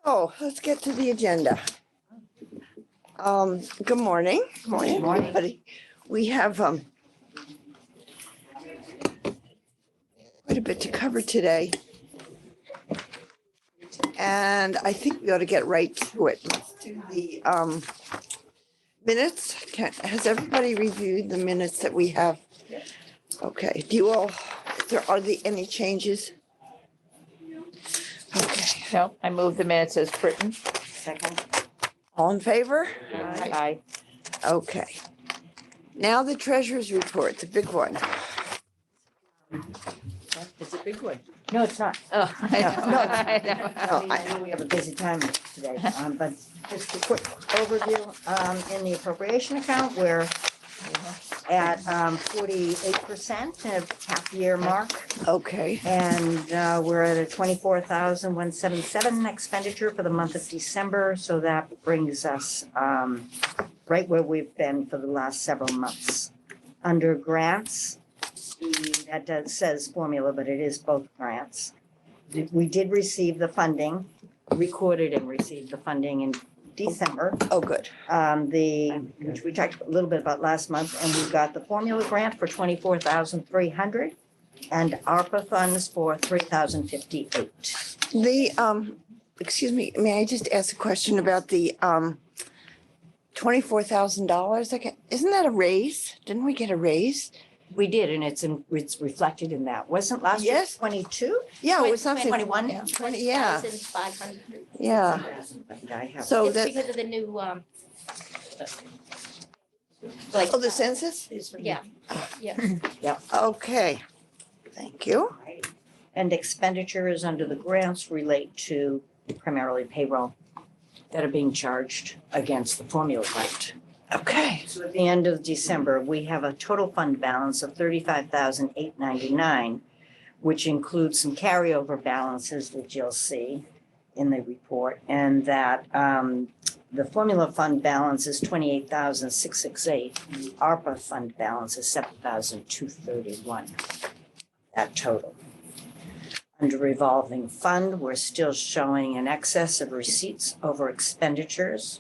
Oh, let's get to the agenda. Good morning. Morning, Morning. everybody. We have quite a bit to cover today. And I think we ought to get right to it. Let's do the minutes. Has everybody reviewed the minutes that we have? Okay, do you all, are there any changes? Okay, No, I move the minutes as written. Second. all in favor? Aye. Okay. Now the treasurer's report, the big one. It's a big one. No, it's not. Oh, I know. I know. I know we have a busy time today, but just a quick overview, in the appropriation account, we're at 48% of half-year mark. Okay, And we're at a 24,177 expenditure for the month of December. So that brings us right where we've been for the last several months. Under grants, says formula, but it is both grants. We did receive the funding, recorded and received the funding in December. oh, good. Which we talked a little bit about last month, and we got the formula grant for 24,300 and ARPA funds for 3,058. The, excuse me, may I just ask a question about the $24,000? Isn't that a raise? Didn't we get a raise? We did, and it's reflected in that. Wasn't last year Yes. 22? Yeah, it was something. 21? Yeah, 20, yeah, 500. yeah. I have. So It's that, because of the new, like. oh, the census? Yeah, yeah. Okay, thank you. And expenditures under the grants relate to primarily payroll that are being charged against the formula grant. Okay, So at the end of December, we have a total fund balance of 35,899, which includes some carryover balances that you'll see in the report, and that the formula fund balance is 28,668. The ARPA fund balance is 7,231. That total. Under revolving fund, we're still showing an excess of receipts over expenditures,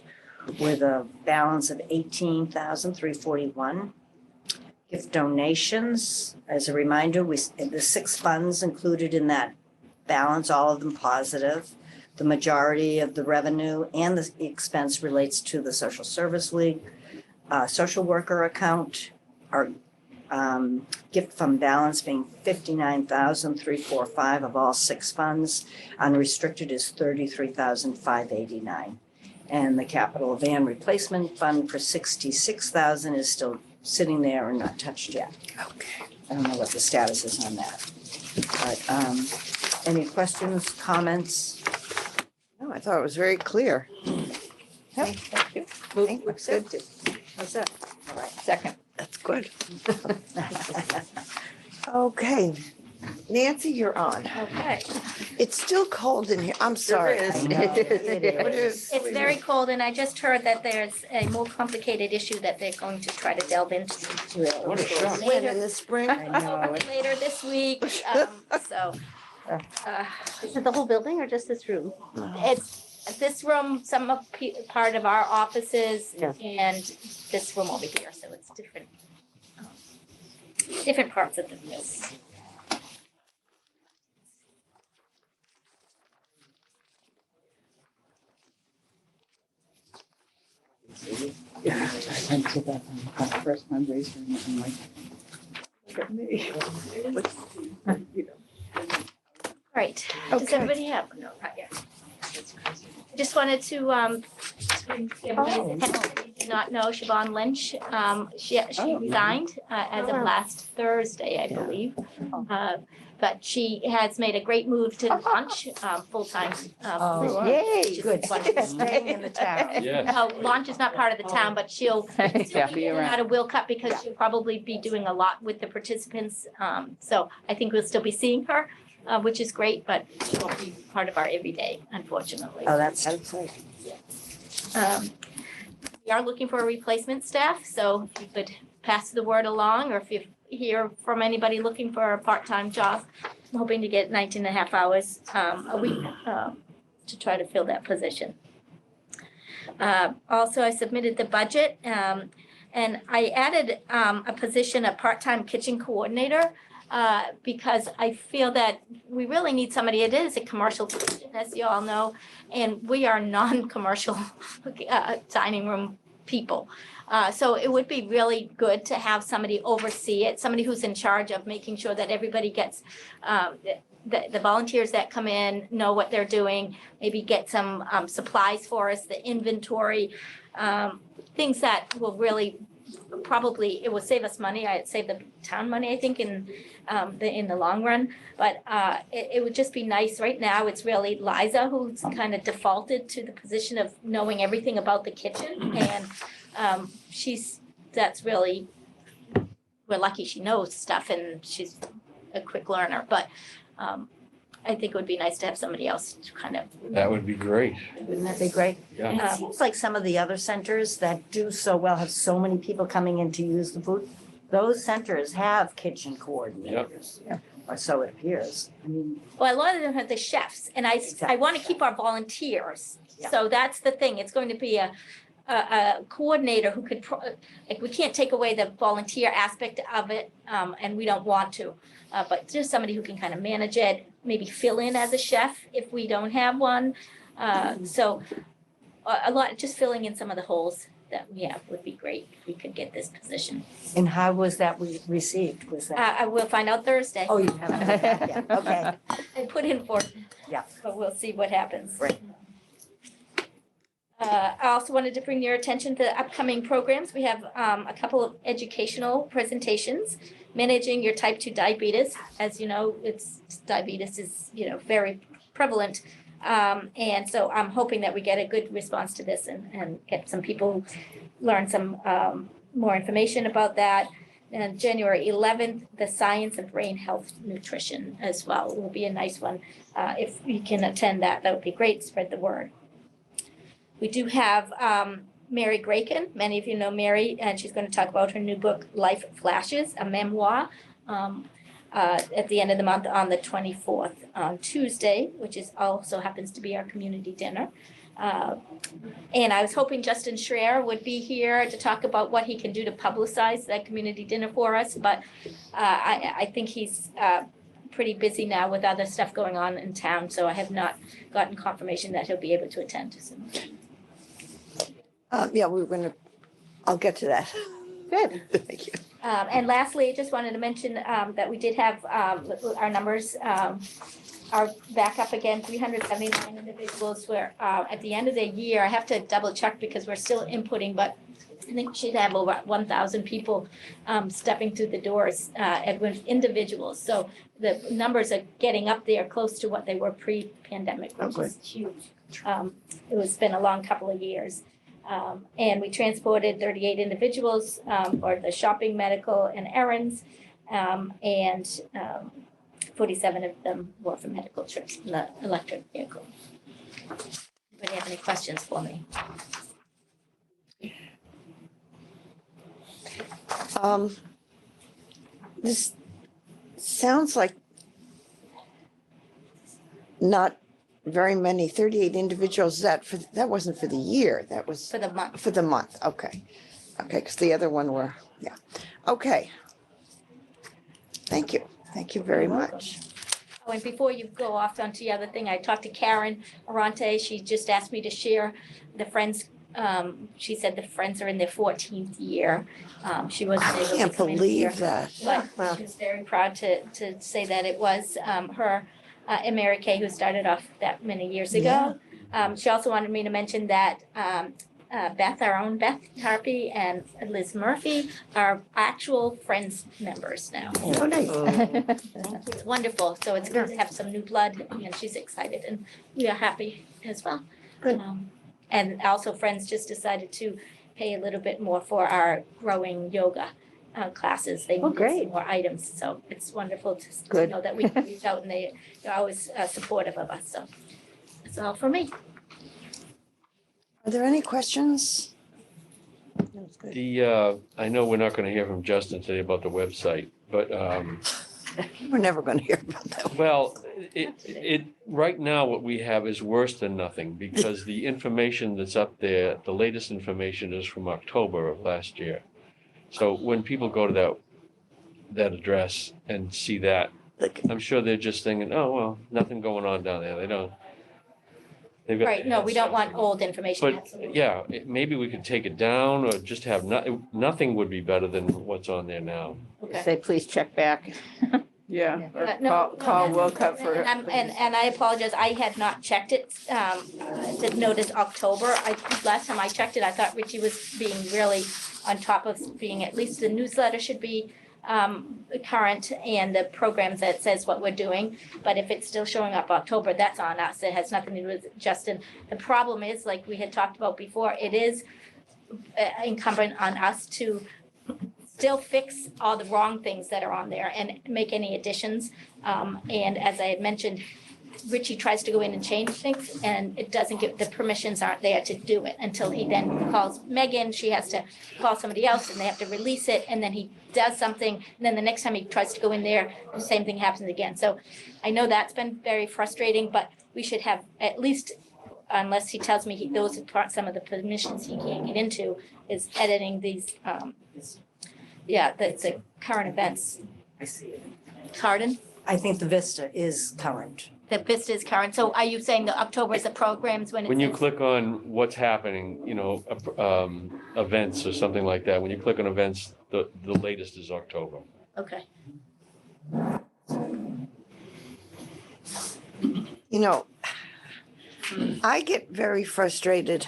with a balance of 18,341. Gift donations, as a reminder, the 6 funds included in that balance, all of them positive. The majority of the revenue and the expense relates to the Social Service League, social worker account, our gift fund balance being 59,345 of all 6 funds. Unrestricted is 33,589. And the capital van replacement fund for 66,000 is still sitting there and not touched yet. okay. I don't know what the status is on that. But any questions, comments? No, I thought it was very clear. Thank you. Move Thank to you. accept it. What's that? All right, second. That's good. Okay, Nancy, you're on. Okay. It's still cold in here. I'm sorry. There is. I know, it What is. is- It's very cold, and I just heard that there's a more complicated issue that they're going to try to delve into What a shock. When, in the spring? I know. later this week. So, is it the whole building or just this room? It's this room, part of our offices, Yeah. and this room over here, so it's different parts of the building. Yeah, I went to that first fundraiser and I'm like, look at me. You know, Right, does Okay. everybody have? No, not yet. I just wanted to, everybody that did not know Siobhan Lynch, she resigned as of last Thursday, I believe. But she has made a great move to launch full-time. Yay, good. Wonderful. Staying in the town. Yeah. Launch is not part of the town, but she'll Yeah. be in and out of Wilcott because she'll probably be doing a lot with the participants. So I think we'll still be seeing her, which is great, but she won't be part of our everyday, unfortunately. Oh, that's. We are looking for a replacement staff, so if you could pass the word along, or if you hear from anybody looking for a part-time job, I'm hoping to get 19 and a half hours a week to try to fill that position. Also, I submitted the budget, and I added a position, a part-time kitchen coordinator, because I feel that we really need somebody. It is a commercial position, as you all know, and we are non-commercial dining room people. So it would be really good to have somebody oversee it, somebody who's in charge of making sure that everybody gets, the volunteers that come in know what they're doing, maybe get some supplies for us, the inventory, things that will really probably, it will save us money. I'd save the town money, I think, in the long run. But it would just be nice. Right now, it's really Liza who's kind of defaulted to the position of knowing everything about the kitchen, and that's really, we're lucky she knows stuff and she's a quick learner. But I think it would be nice to have somebody else to kind of. That would be great. Wouldn't that be great? Yeah. And it seems like some of the other centers that do so well, have so many people coming in to use the food. Those centers have kitchen coordinators. Yep. Or so it appears. I mean, Well, a lot of them have the chefs, and I want to keep our volunteers. Yeah. So that's the thing. It's going to be a coordinator who could, like, we can't take away the volunteer aspect of it, and we don't want to. But just somebody who can kind of manage it, maybe fill in as a chef if we don't have one. So a lot, just filling in some of the holes that we have would be great if we could get this position. and how was that received? Was that? I will find out Thursday. Oh, you haven't heard that yet. Okay. I put in for it. Yeah. But we'll see what happens. Great. I also wanted to bring your attention to the upcoming programs. We have a couple of educational presentations. Managing your type 2 diabetes. As you know, diabetes is, very prevalent. And so I'm hoping that we get a good response to this and get some people learn some more information about that. And January 11th, the science of brain health nutrition as well will be a nice one. If you can attend that, that would be great. Spread the word. We do have Mary Graken. Many of you know Mary, and she's going to talk about her new book, Life Flashes, a memoir, at the end of the month on the 24th, on Tuesday, which is also happens to be our community dinner. And I was hoping Justin Schreier would be here to talk about what he can do to publicize that community dinner for us, but I think he's pretty busy now with other stuff going on in town, so I have not gotten confirmation that he'll be able to attend. Yeah, I'll get to that. Good. Thank you. And lastly, I just wanted to mention that we did have our numbers are back up again, 379 individuals. Where at the end of the year, I have to double check because we're still inputting, but I think we should have over 1,000 people stepping through the doors with individuals. So the numbers are getting up there close to what they were pre-pandemic, which is huge. It's been a long couple of years. And we transported 38 individuals for the shopping, medical, and errands, and 47 of them were for medical trips in the electric vehicle. Anybody have any questions for me? This sounds like not very many, 38 individuals. That wasn't for the year, that was For the month. for the month. Okay, because the other one were, yeah. Okay. Thank you very much. Oh, and before you go off onto the other thing, I talked to Karen Arante. She just asked me to share the Friends. She said the Friends are in their 14th year. She wasn't able to Can't come in here, believe that. but she was very proud to say that it was her and Mary Kay who started off that many years ago. She also wanted me to mention that Beth, our own Beth Tarpey, and Liz Murphy are actual Friends members now. Oh, nice. It's wonderful. So it's good to have some new blood, and she's excited, and we are happy as well. Good. And also Friends just decided to pay a little bit more for our growing yoga classes. They needed great. some more items, so it's wonderful to Good. know that we can reach out, and they're always supportive of us. So that's all for me. Are there any questions? That's good. I know we're not going to hear from Justin today about the website, but We're never going to hear about that. Well, right now, what we have is worse than nothing because the information that's up there, the latest information is from October of last year. So when people go to that address and see that, Like, I'm sure they're just thinking, oh, well, nothing going on down there. They've got. Right, no, we don't want old information. But yeah, maybe we could take it down or just have nothing would be better than what's on there now. Okay. Say, please check back. Yeah, or No, call no, Wilcutt for. And I apologize, I had not checked it, to notice October. Last time I checked it, I thought Richie was being really on top of being, at least the newsletter should be current and the programs that says what we're doing. But if it's still showing up October, that's on us. It has nothing to do with Justin. The problem is, like we had talked about before, it is incumbent on us to still fix all the wrong things that are on there and make any additions. And as I had mentioned, Richie tries to go in and change things and it doesn't get, the permissions aren't there to do it until he then calls Megan. She has to call somebody else and they have to release it. And then he does something. And then the next time he tries to go in there, the same thing happens again. So I know that's been very frustrating, but we should have at least, unless he tells me those are some of the permissions he can't get into, is editing these, the current events. I see it. Pardon? I think the Vista is current. The Vista is current. So are you saying that October is the programs when When you it's, click on what's happening, events or something like that, when you click on events, the latest is October. okay. you know, I get very frustrated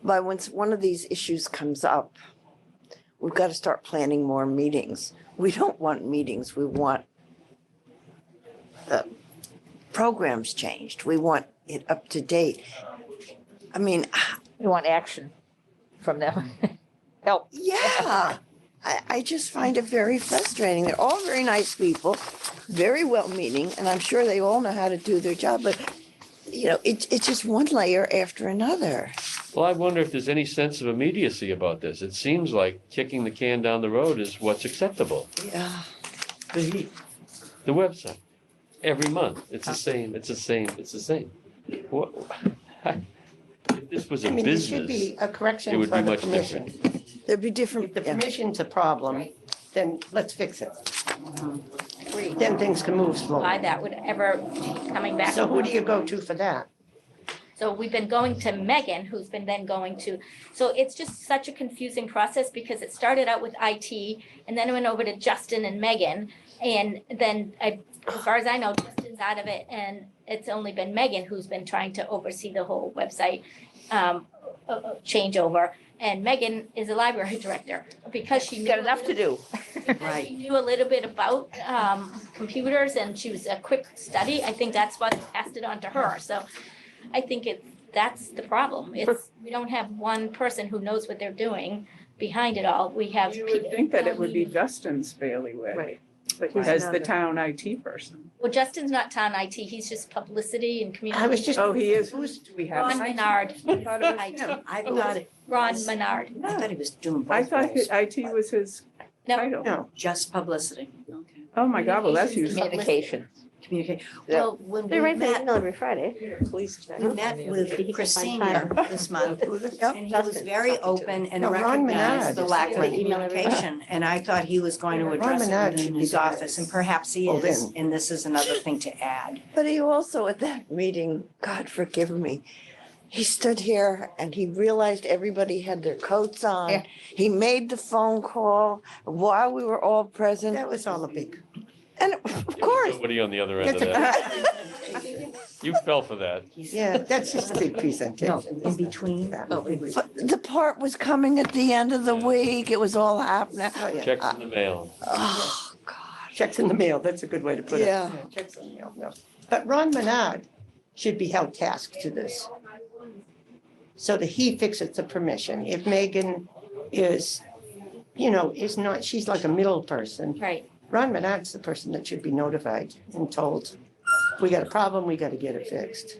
by when one of these issues comes up. We've got to start planning more meetings. We don't want meetings. We want the programs changed. We want it up to date. I mean, We want action from them. Help. yeah, I just find it very frustrating. They're all very nice people, very well-meaning, and I'm sure they all know how to do their job, but, it's just one layer after another. Well, I wonder if there's any sense of immediacy about this. It seems like kicking the can down the road is what's acceptable. Yeah. The website, every month, it's the same. What? If this was a I mean, there should business, be a it correction would for be the much permission. different. There'd be different, If the yeah. permission's a problem, then let's fix it. Agreed. Then things can move Why slowly. that would ever keep coming back. So who do you go to for that? So we've been going to Megan, who's been then going to, so it's just such a confusing process because it started out with IT and then it went over to Justin and Megan. And then as far as I know, Justin's out of it and it's only been Megan who's been trying to oversee the whole website changeover. And Megan is a library director because she Got enough to do. She knew a little bit about computers and she was a quick study. I think that's what passed it on to her. So I think that's the problem. We don't have one person who knows what they're doing behind it all. We have. You would think that it would be Justin's bailiwick. Right. But as the town IT person. Well, Justin's not town IT. He's just publicity and community. I was just. Oh, he is. Who's, Do we have? Ron an IT? Menard. I thought it was IT. him. I thought it, Ron Menard. I thought he was doing both I thought roles. IT was his No. title. no, Just publicity. Oh, my God, well, that's Communications. usually. Communication. Communicate. Yeah. Well, when They we write my met, email every Friday. Please check. we met with Chris Senior this month. And he was very open and No, Ron recognized the Menard. lack of My email every day. communication. And I thought he was going to Ron address Menard it should in be his there. office, and perhaps he Oh, is. then. And this is another thing to add. But he also, at that meeting, God forgive me, he stood here and he realized everybody had their coats on. Yeah. He made the phone call while we were all present. that was all a big. And of course, Nobody on the other end of That's that. You fell for that. Yeah, that's just a big No, presentation. in between. Oh, it was- but the part was coming at the end of the week. It was all happening. oh, yeah. Checks in the mail. Oh, God. Checks in the mail, that's a good way to put it. Yeah. Checks in the mail, no. But Ron Menard should be held task to this. So that he fixes the permission. If Megan is, is not, she's like a middle person. Right. Ron Menard's the person that should be notified and told, we got a problem, we got to get it fixed.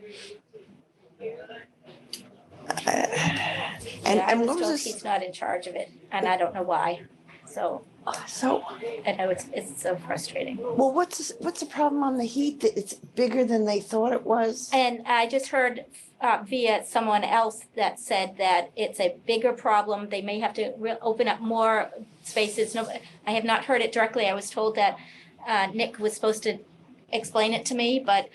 And Yeah, I what was was told this? he's not in charge of it and I don't know why. So So, I know it's so frustrating. well, what's the problem on the heat? That it's bigger than they thought it was? And I just heard via someone else that said that it's a bigger problem. They may have to open up more spaces. No, I have not heard it directly. I was told that Nick was supposed to explain it to me, but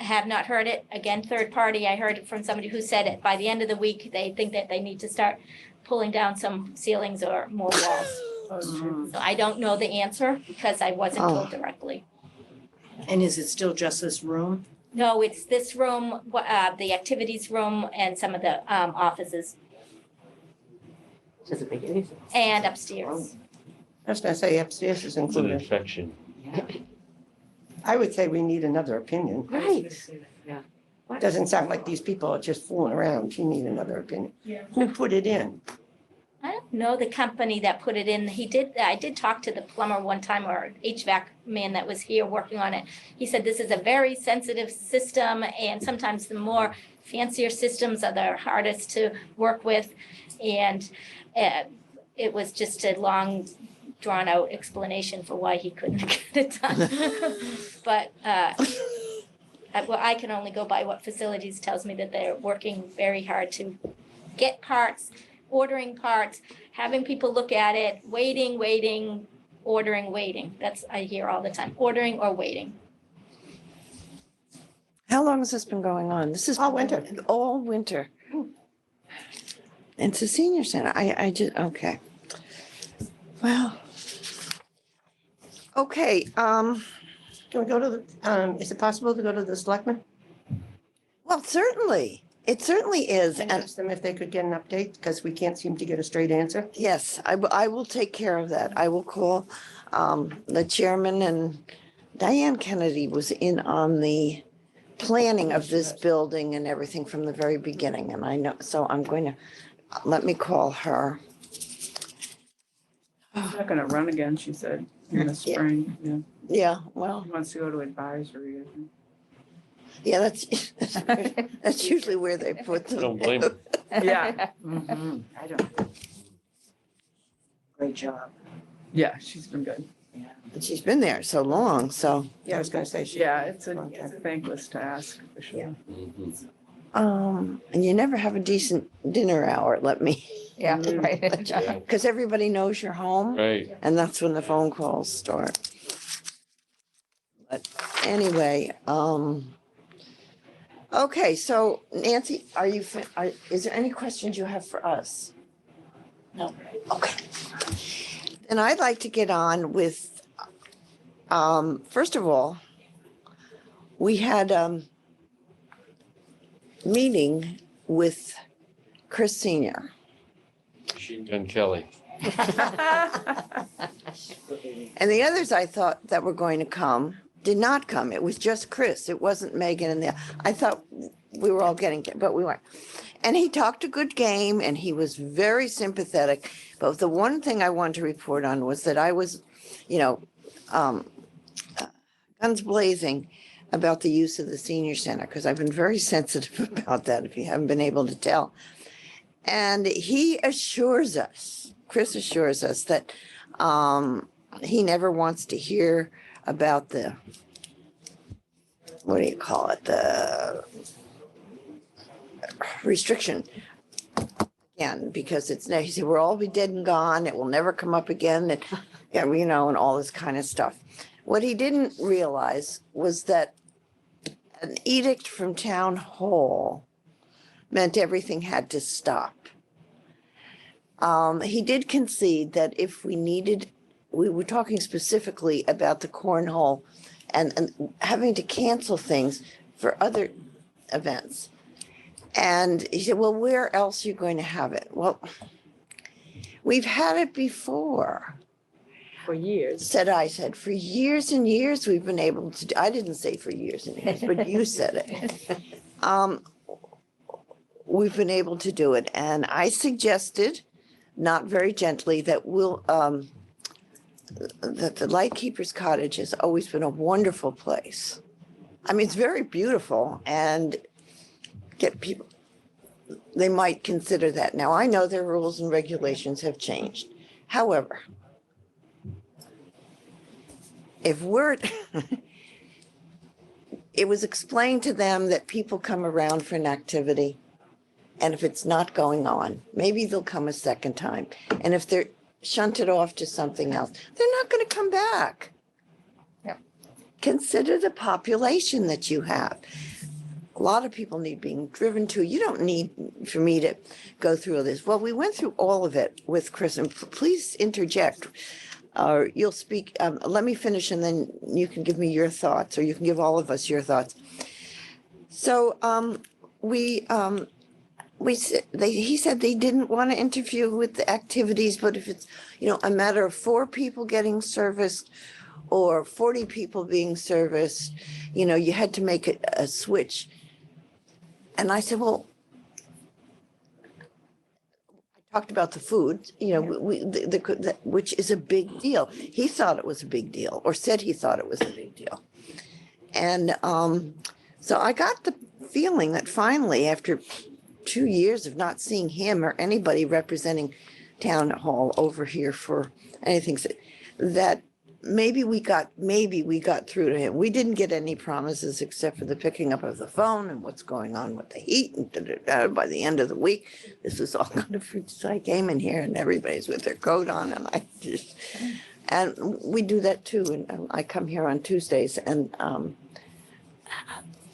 I have not heard it. Again, third party, I heard it from somebody who said it by the end of the week, they think that they need to start pulling down some ceilings or more walls. So I don't know the answer because I wasn't told directly. And is it still just this room? No, it's this room, the activities room and some of the offices Does it make any sense? and upstairs. I was gonna say upstairs is It's an included. infection. Yeah. I would say we need another opinion. Right. Yeah. Doesn't sound like these people are just fooling around. You need another opinion. Who put it in? I don't know the company that put it in. I did talk to the plumber one time or HVAC man that was here working on it. He said this is a very sensitive system and sometimes the more fancier systems are the hardest to work with. And it was just a long drawn out explanation for why he couldn't get it done. But well, I can only go by what facilities tells me that they're working very hard to get parts, ordering parts, having people look at it, waiting, ordering, waiting. That's, I hear all the time, ordering or waiting. How long has this been going on? This is All winter. All winter. It's a senior center. I just, okay. Well. Okay, Can we go to the, is it possible to go to the selectmen? well, certainly. It certainly is. And And ask them if they could get an update, because we can't seem to get a straight answer. yes, I will take care of that. I will call the chairman, and Diane Kennedy was in on the planning of this building and everything from the very beginning. And I know, so I'm going to, let me call her. She's not gonna run again, she said, in the Yeah. spring. Yeah. Yeah, well, She wants to go to advisory, I think. yeah, that's usually where they put I them. don't blame them. Yeah. I don't. Great job. Yeah, she's been good. And she's been there so long, so, Yeah, I was gonna say. Yeah, it's a thankless task, for sure. Mhm. and you never have a decent dinner hour, let me, Yeah, Mm. right. Yeah, because everybody knows you're home. right. And that's when the phone calls start. But anyway, okay, so Nancy, is there any questions you have for us? No, okay. And I'd like to get on with, first of all, we had meeting with Chris Senior. Machine Gun Kelly. And the others I thought that were going to come did not come. It was just Chris. It wasn't Megan and I thought we were all getting, but we weren't. And he talked a good game and he was very sympathetic. But the one thing I wanted to report on was that I was, guns blazing about the use of the senior center, because I've been very sensitive about that, if you haven't been able to tell. And he assures us, Chris assures us that he never wants to hear about the, what do you call it, the restriction again, because it's, he said, we'll all be dead and gone, it will never come up again, and, and all this kind of stuff. What he didn't realize was that an edict from town hall meant everything had to stop. He did concede that if we needed, we were talking specifically about the cornhole and having to cancel things for other events. And he said, well, where else are you going to have it? Well, we've had it before. For years. I said, for years and years, we've been able to, I didn't say for years and years, but you said it. We've been able to do it. And I suggested, not very gently, that that the Lightkeeper's Cottage has always been a wonderful place. I mean, it's very beautiful and get people, they might consider that. Now, I know their rules and regulations have changed. However, if we're, it was explained to them that people come around for an activity. And if it's not going on, maybe they'll come a second time. And if they're shunted off to something else, they're not going to come back. Yep. Consider the population that you have. A lot of people need being driven to. You don't need for me to go through all this. Well, we went through all of it with Chris, and please interject. Or you'll speak, let me finish and then you can give me your thoughts, or you can give all of us your thoughts. So he said they didn't want to interfere with the activities, but if it's, a matter of 4 people getting serviced or 40 people being serviced, you had to make a switch. And I said, well, I talked about the food, which is a big deal. He thought it was a big deal, or said he thought it was a big deal. And so I got the feeling that finally, after 2 years of not seeing him or anybody representing town hall over here for anything, that maybe we got through to him. We didn't get any promises except for the picking up of the phone and what's going on with the heat. And by the end of the week, this was all kind of, so I came in here and everybody's with their coat on, and we do that too. And I come here on Tuesdays, and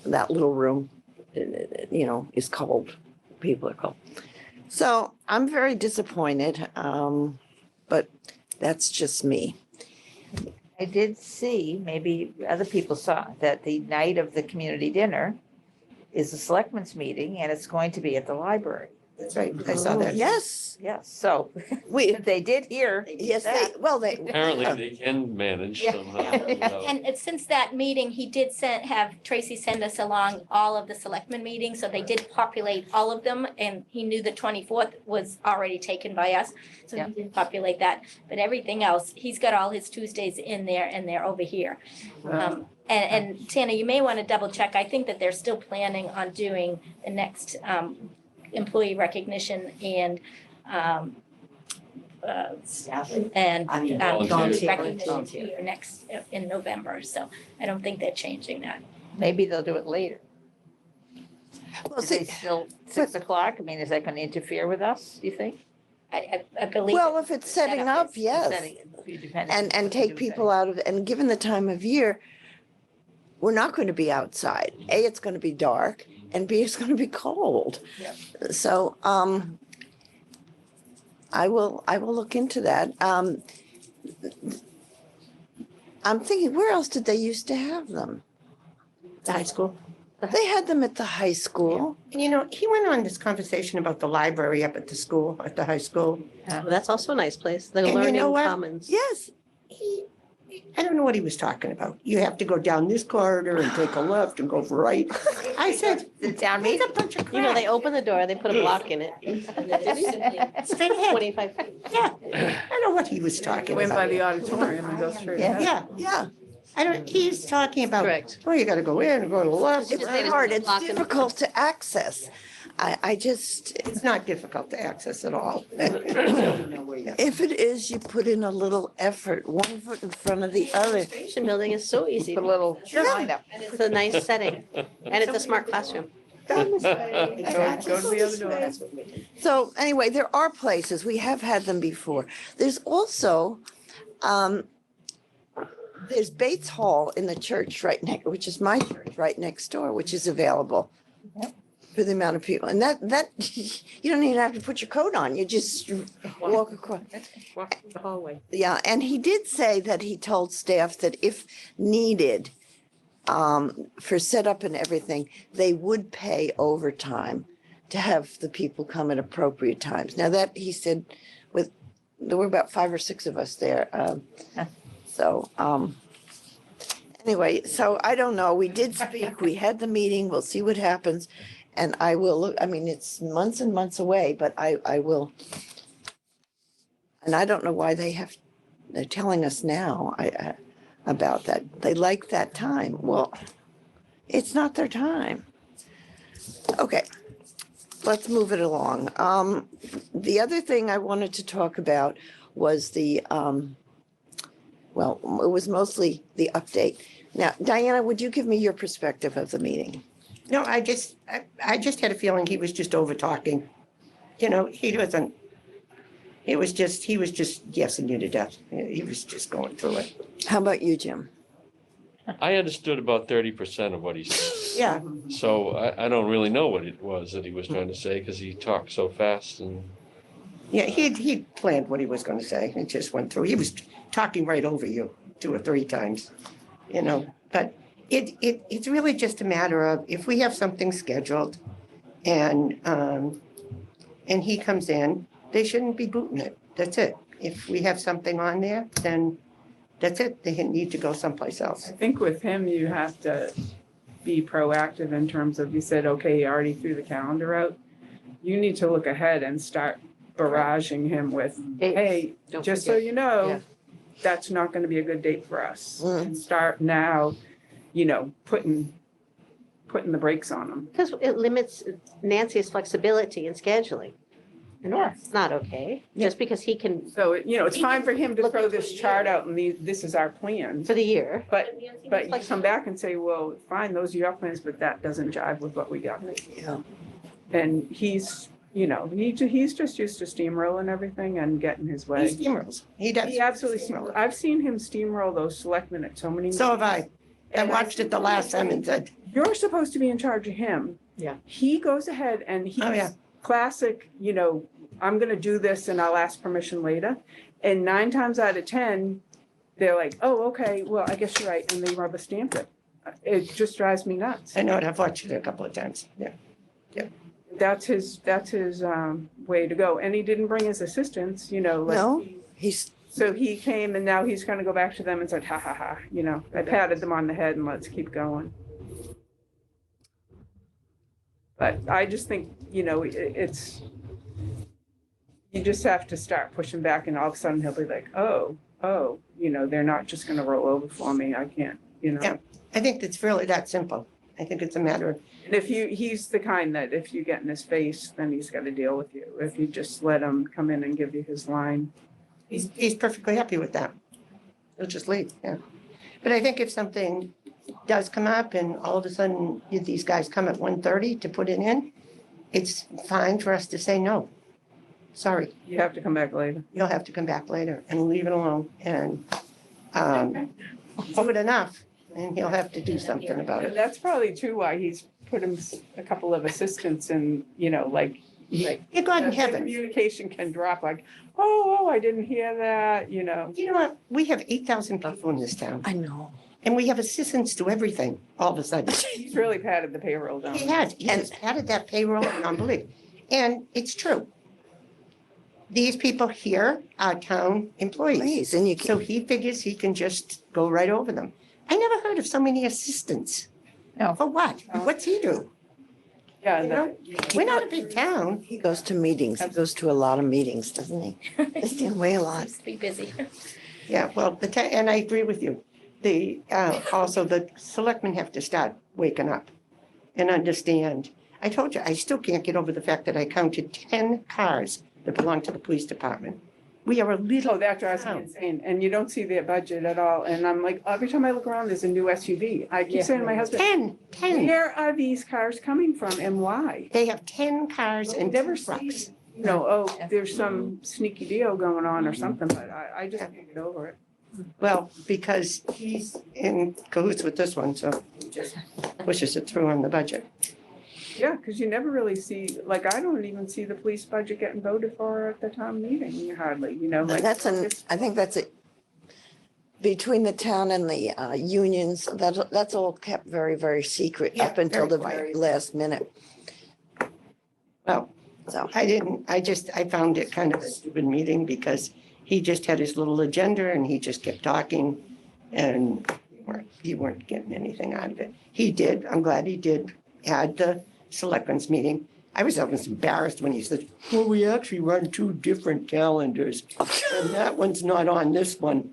that little room, is cold. People are cold. So I'm very disappointed, but that's just me. I did see, maybe other people saw, that the night of the community dinner is a selectmen's meeting, and it's going to be at the library. That's right. I saw that. Yes, Yes, so we, they did hear. yes, that. they Apparently they can manage Yeah. somehow. And since that meeting, he did have Tracy send us along all of the selectmen meetings, so they did populate all of them, and he knew the 24th was already taken by us, so Yeah. he didn't populate that. But everything else, he's got all his Tuesdays in there, and they're over here. And Tana, you may want to double check. I think that they're still planning on doing the next employee recognition and Volunteers. recognition here next in November. So I don't think they're changing that. Maybe they'll do it later. well, Is it see, still 6 o'clock? I mean, is that going to interfere with us, you think? I believe. well, if it's setting up, yes. Setting it, depending And on take who's people out of, and given the time of year, we're not going to be outside. A, it's going to be dark, and B, it's going to be cold. Yep. So, I will look into that. I'm thinking, where else did they used to have them? The high school. They had them at the high school. He went on this conversation about the library up at the school, at the high school. Well, that's also a nice place. The And you know Learning what? Commons. Yes, I don't know what he was talking about. You have to go down this corridor and take a left and go right. I said, The town it's meeting? a bunch of crap. You know, they open the door, they put a block in it. Straight ahead. 25 feet. Yeah, I don't know what he was talking Went by about. the auditorium and go straight Yeah. ahead. Yeah, he's talking about, Correct. well, you gotta go in and go to the left. it's They just hard, put a it's block in the- difficult to access. I just, It's not difficult to access at all. if it is, you put in a little effort, 1 foot in front of the other. Station building is so easy. Put a little sign up. It's a nice setting, and it's a smart classroom. Go to the other door. So anyway, there are places, we have had them before. There's also, there's Bates Hall in the church right next, which is my church right next door, which is available for the amount of people. And that, you don't even have to put your coat on, you just walk across. Walk the hallway. Yeah, and he did say that he told staff that if needed, for setup and everything, they would pay overtime to have the people come at appropriate times. Now that, he said, there were about 5 or 6 of us there. So, anyway, so I don't know. We did speak, we had the meeting, we'll see what happens. And I will look, I mean, it's months and months away, but I will. And I don't know why they're telling us now about that. They like that time. Well, it's not their time. Okay, let's move it along. The other thing I wanted to talk about was the Well, it was mostly the update. Now, Diana, would you give me your perspective of the meeting? No, I just had a feeling he was just over talking. You know, he was just guessing you to death. He was just going through it. How about you, Jim? I understood about 30% of what he said. Yeah, So I don't really know what it was that he was trying to say because he talked so fast and yeah, he planned what he was going to say. It just went through. He was talking right over you 2 or 3 times, you know. But it's really just a matter of if we have something scheduled and he comes in, they shouldn't be booting it. That's it. If we have something on there, then that's it. They need to go someplace else. I think with him, you have to be proactive in terms of, you said, okay, you already threw the calendar out. You need to look ahead and start barraging him with, hey, Don't just so forget. you know, Yeah. that's not gonna be a good date for us. Mm. And start now, you know, putting the brakes on them. Because it limits Nancy's flexibility in scheduling. And that's not okay, just because he can, So, you know, it's fine for him to Look throw at this the chart year. out and this is our plan. for the year. But you come back and say, well, fine, those are your plans, but that doesn't jive with what we got. Yeah. And he's, you know, he's just used to steamrolling everything and getting his He way. steamrolls. He does. He absolutely, steamrolls. I've seen him steamroll those selectmen at so many. So have I. I And watched it the last time and said, You're supposed to be in charge of him. Yeah. He goes ahead and he's Oh, yeah. classic, you know, I'm gonna do this and I'll ask permission later. And 9 times out of 10, they're like, oh, okay, well, I guess you're right, and they rubber stamp it. It just drives me nuts. I know it. I've watched it a couple of times. Yeah. That's his way to go. And he didn't bring his assistants, you know, like. No. He's, So he came and now he's gonna go back to them and said, ha ha ha, you know, I patted them on the head and let's keep going. But I just think, you know, it's, you just have to start pushing back and all of a sudden he'll be like, oh, you know, they're not just gonna roll over for me. I can't, you know. Yeah. I think it's really that simple. I think it's a matter of, And if he's the kind that if you get in his face, then he's gotta deal with you. If you just let him come in and give you his line. he's perfectly happy with that. He'll just leave, yeah. But I think if something does come up and all of a sudden these guys come at 1:30 to put it in, it's fine for us to say no. Sorry, You have to come back later. you'll have to come back later and leave it alone and hold it enough and he'll have to do something about And it. that's probably too why he's put him a couple of assistants and, you know, like. Dear God in the heaven, Communication can drop like, oh, I didn't hear that, you know. you know what? We have 8,000 people in this town I know. and we have assistants to everything all of a sudden. He's really patted the payroll down. He has added that payroll and unbelievable. And it's true. These people here are town employees. Please, and you So can, he figures he can just go right over them. I never heard of so many assistants. No. For what? No. What's he do? Yeah, You and know, we're not a big town. he goes to meetings. He goes to a lot of meetings, doesn't he? They stay away a lot. Seems to be busy. Yeah, well, and I agree with you. Also the selectmen have to start waking up and understand. I told you, I still can't get over the fact that I counted 10 cars that belong to the police department. We are a so little, that drives me insane. And you don't see their budget at all. And I'm like, every time I look around, there's a new SUV. I keep saying to my husband, 10. where are these cars coming from and why? They have 10 cars and Never 2 trucks. see, you know, oh, there's some sneaky deal going on or something, but I just can't get over it. Well, because he's in cahoots with this one, so he just pushes it through on the budget. Yeah, because you never really see, like, I don't even see the police budget getting voted for at the town meeting hardly, you know, like. I think that's it. Between the town and the unions, that's all kept very, very secret up Yeah, until very the quiet. very last minute. Well, So, I found it kind of a stupid meeting because he just had his little agenda and he just kept talking and you weren't getting anything out of it. He did, I'm glad he did, had the selectmen's meeting. I was almost embarrassed when he said, well, we actually run 2 different calendars and that one's not on this one.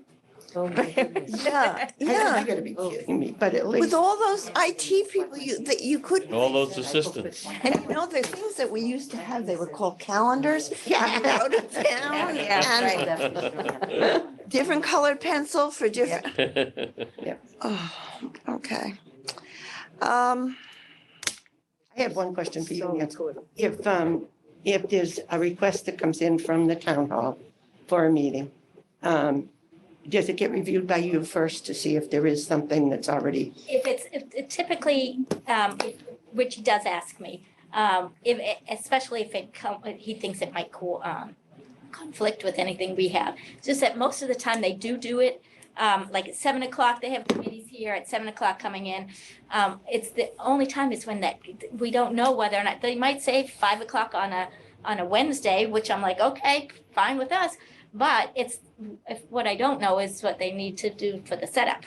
Oh, my goodness. Yeah, You yeah. gotta be kidding me, but at With least. all those IT people that you couldn't. All those assistants. And you know, the things that we used to have, they were called calendars. Out of town Yeah, and different colored pencil for different. Yeah. Oh, okay. I have one question for you, Nancy. If there's a request that comes in from the town hall for a meeting, does it get reviewed by you first to see if there is something that's already? If it typically, Richie does ask me, especially if he thinks it might conflict with anything we have. It's just that most of the time they do it, like at 7 o'clock, they have committees here at 7 o'clock coming in. It's the only time is when that, we don't know whether or not, they might say 5 o'clock on a Wednesday, which I'm like, okay, fine with us. But what I don't know is what they need to do for the setup.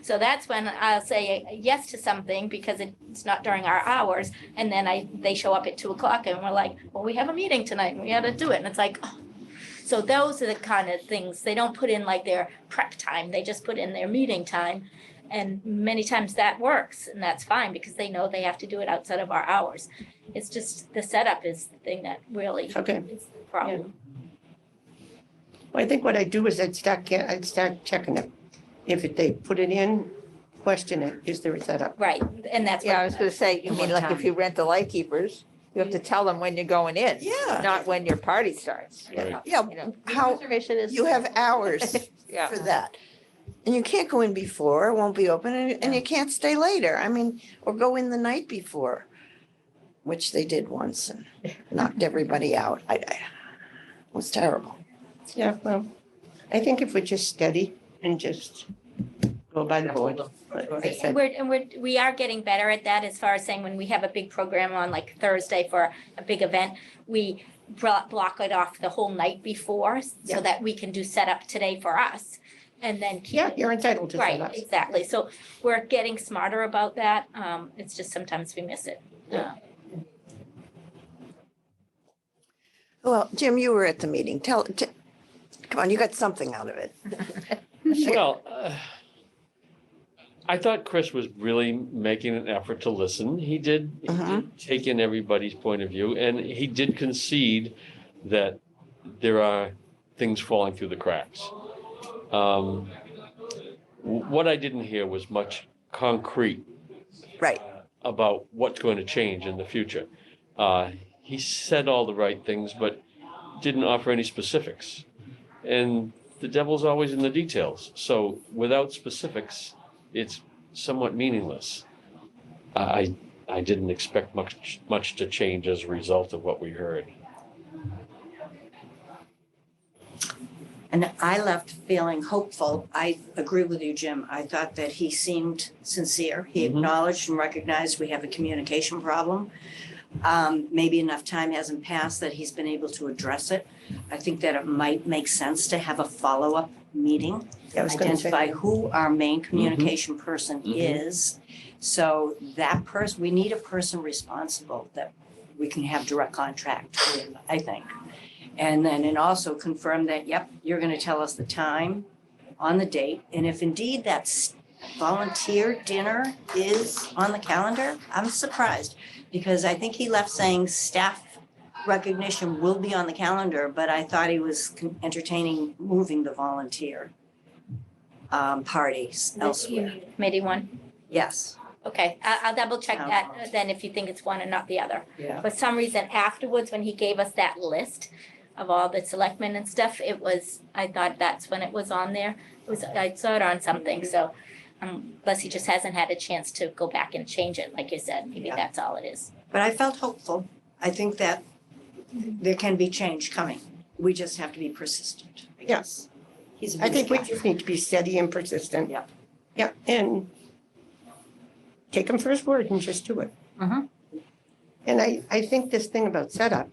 So that's when I'll say yes to something because it's not during our hours. And then they show up at 2 o'clock and we're like, well, we have a meeting tonight and we got to do it. And it's like, oh. So those are the kind of things, they don't put in like their prep time, they just put in their meeting time. And many times that works and that's fine because they know they have to do it outside of our hours. It's just the setup is the thing that really Okay. is the problem. Well, I think what I do is I'd start checking it. If they put it in, question it, is there a setup? Right, and that's Yeah, I what, was gonna say, you mean like if you rent the light keepers, you have to tell them when you're going in, Yeah, not when your party starts. Right. yeah. You know, How, Reservation is. you have hours yeah. for that. And you can't go in before, it won't be open, and you can't stay later. I mean, or go in the night before, which they did once and knocked everybody out. It was terrible. Yeah, well, I think if we're just steady and just go by the board. like I said. we are getting better at that as far as saying when we have a big program on like Thursday for a big event, we block it off the whole night before Yeah. so that we can do setup today for us and then keep Yeah, it. you're entitled to Right, set up. exactly. So we're getting smarter about that. It's just sometimes we miss it. Well, Jim, you were at the meeting. Come on, you got something out of it. Well, I thought Chris was really making an effort to listen. He did take in everybody's point of view, and he did concede that there are things falling through the cracks. What I didn't hear was much concrete Right. about what's going to change in the future. He said all the right things, but didn't offer any specifics. And the devil's always in the details. So without specifics, it's somewhat meaningless. I didn't expect much to change as a result of what we heard. And I left feeling hopeful. I agree with you, Jim. I thought that he seemed sincere. He Mhm. acknowledged and recognized we have a communication problem. Maybe enough time hasn't passed that he's been able to address it. I think that it might make sense to have a follow-up meeting, I was gonna say. identify who our main communication person Mhm. is. So that person, we need a person responsible that we can have direct contact with, I think. And also confirm that, yep, you're gonna tell us the time on the date. And if indeed that volunteer dinner is on the calendar, I'm surprised. Because I think he left saying staff recognition will be on the calendar, but I thought he was entertaining moving the volunteer parties elsewhere. Committee one. Yes, Okay, I'll double check Town that hall. then if you think it's one and not the other. yeah. For some reason afterwards, when he gave us that list of all the selectmen and stuff, I thought that's when it was on there. I saw it on something, so unless he just hasn't had a chance to go back and change it, like you said, maybe Yeah. that's all it is. But I felt hopeful. I think that there can be change coming. We just have to be persistent. Yes. He's a I big think we guy. just need to be steady and persistent. Yeah. Yeah, and take him for his word and just do it. Mhm. And I think this thing about setup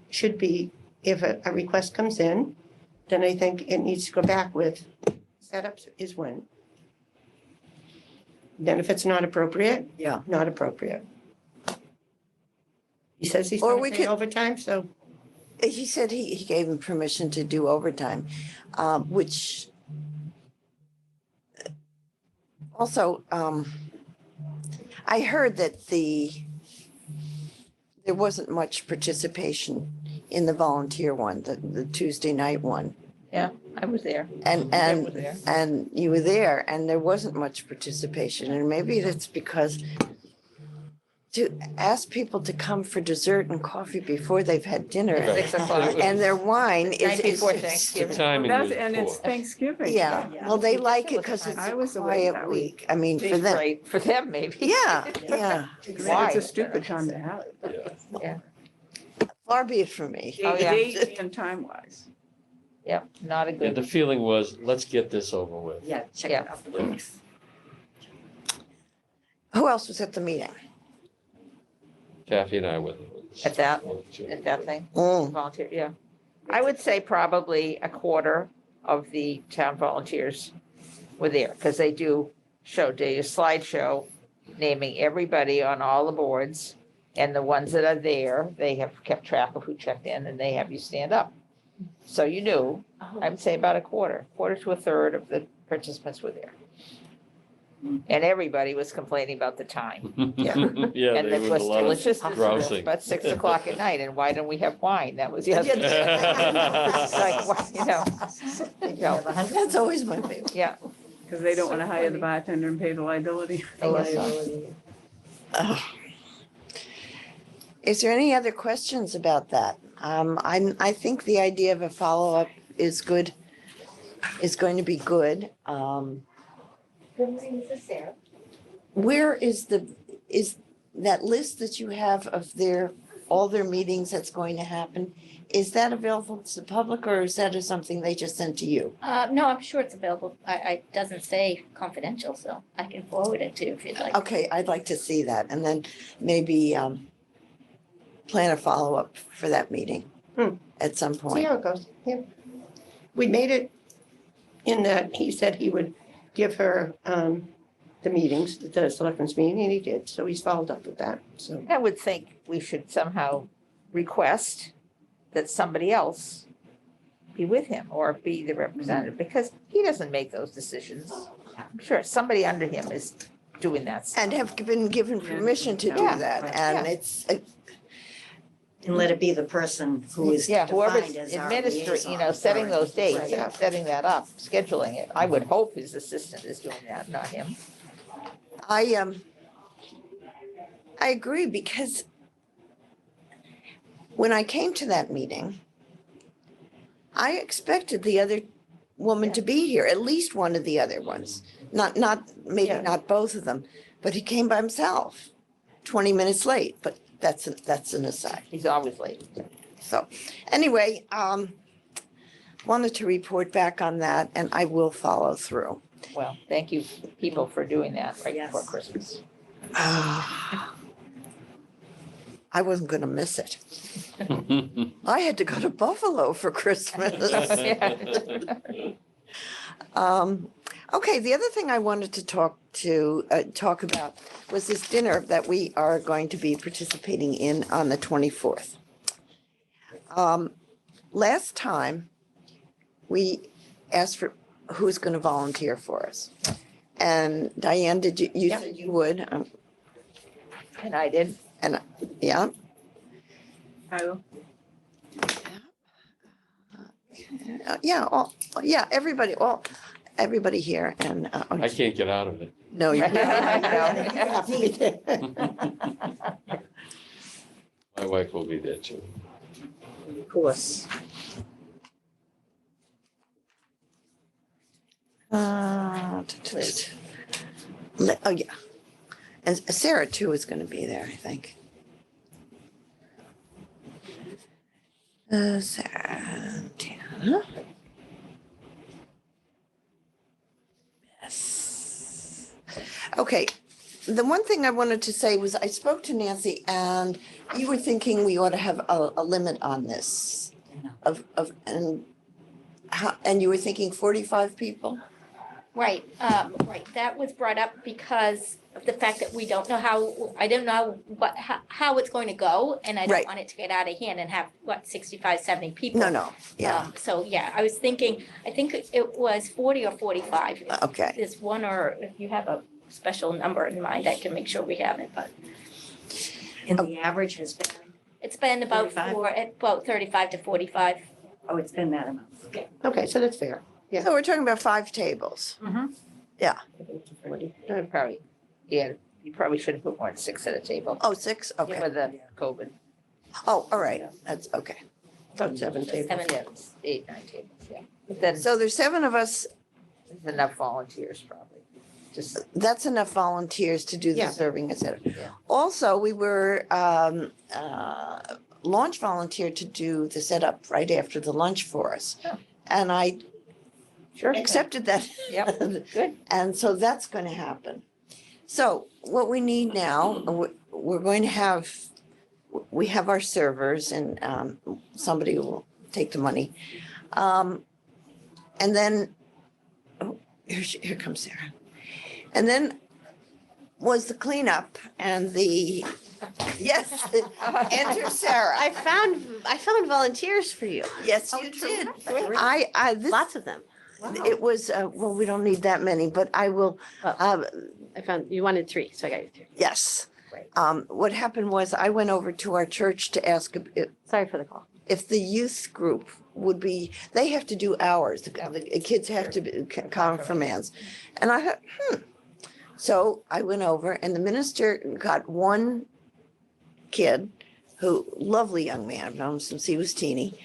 should be, if a request comes in, then I think it needs to go back with setups is when. Then if it's not appropriate, Yeah. not appropriate. He says he's Or gonna we pay could- overtime, so He said he gave him permission to do overtime, which Also, I heard that there wasn't much participation in the volunteer one, the Tuesday night one. Yeah, I was there. And, Deb was there. and you were there and there wasn't much participation. And maybe that's because to ask people to come for dessert and coffee before they've had dinner At 6 o'clock. and their wine Night is. before is- The Thanksgiving. timing was And it's poor. Thanksgiving. Yeah, well, they like it because I it's was a away quiet that week. I mean, for It's them. great for them, maybe. Yeah, yeah. I mean, Why? it's a stupid time to have it. Yeah. Far be it from me. Oh, yeah. Date and time wise. Yep, not a Yeah, good. the feeling was, let's get this over with. Yeah, check Yeah. it off the books. Who else was at the meeting? Kathy and I were. At that thing, Mm. volunteer, yeah. I would say probably a quarter of the town volunteers were there, because they do do a slideshow naming everybody on all the boards, and the ones that are there, they have kept track of who checked in, and they have you stand up. So you knew, I would say about a quarter to a third of the participants were there. And everybody was complaining about the time. Yeah, And there it was was a lot of delicious, grousing. but 6 o'clock at night, and why don't we have wine? That was yesterday. It's like, why, you know, That's always my favorite. yeah. Because they don't want to hire the bartender and pay the liability. I guess so. Ugh. Is there any other questions about that? I think the idea of a follow-up is good, is going to be good. Where is that list that you have of all their meetings that's going to happen? Is that available to the public or is that something they just sent to you? No, I'm sure it's available. It doesn't say confidential, so I can forward it to you if you'd like. Okay, I'd like to see that and then maybe plan a follow-up for that meeting at some See point. how it goes. Yeah. We made it in that he said he would give her the meetings, the selectmen's meeting, and he did. So he's followed up with that. So I would think we should somehow request that somebody else be with him or be the representative, because he doesn't make those decisions. I'm sure somebody under him is doing that. And have been given permission to do Yeah, that. And it's, And let it be the person who is Yeah, whoever's defined as our administering, liaison. setting those dates, Right. and setting that up, scheduling it. I would hope his assistant is doing that, not him. I agree because when I came to that meeting, I expected the other woman to be here, at least one of the other ones. Maybe Yeah. not both of them, but he came by himself, 20 minutes late, but that's an aside. He's always late. So anyway, wanted to report back on that and I will follow through. Well, thank you, people, for doing that right Yes. before Christmas. I wasn't gonna miss it. I had to go to Buffalo for Christmas. Okay, the other thing I wanted to talk about was this dinner that we are going to be participating in on the 24th. Last time, we asked for who's going to volunteer for us. And Diane, did you Yeah. said you would, And I did. yeah? I will. Everybody here and, I can't get out of it. no, you I know. you have to be there. My wife will be there too. Of course. Oh, yeah. And Sarah too is going to be there, I think. Sarah, Tana. Yes. Okay, the one thing I wanted to say was I spoke to Nancy and you were thinking we ought to have a limit on this and you were thinking 45 people? Right, right. That was brought up because of the fact that we don't know I don't know how it's going to go. And I don't Right. want it to get out of hand and have, 65, 70 people. No, yeah, So, yeah, I was thinking, I think it was 40 or 45. okay. There's one, or if you have a special number in mind, I can make sure we have it, but And the average has been, it's been about 35 to 45. oh, it's been that amount. Okay, so that's fair. Yeah. So we're talking about 5 tables. Probably, yeah, you probably should have put more than 6 at a table. Oh, 6, okay. With the COVID. Oh, all right, that's okay. About 7 tables. 7 Yeah, it's 8, 9 tables, yeah. But then So there's 7 of us, there's enough volunteers probably. Just, that's enough volunteers to do the Yeah. serving, et cetera. Yeah. Also, we were launch volunteer to do the setup right after the lunch for us. Oh. And I sure. accepted that. Yep, good. And so that's going to happen. So what we need now, we're going to have, we have our servers and somebody will take the money. And then, oh, here comes Sarah. And then was the cleanup and the, yes, enter Sarah. I found volunteers for you, Yes, Oh, you terrific. did. This, lots of them. it was, well, we don't need that many, but I will, I found, you wanted 3, so I got you 3. yes. Right. What happened was I went over to our church to ask Sorry for the call. if the youth group would be, they have to do hours. The kids have to be confirmands. And I thought, So I went over and the minister got one kid who, lovely young man, I've known him since he was teeny,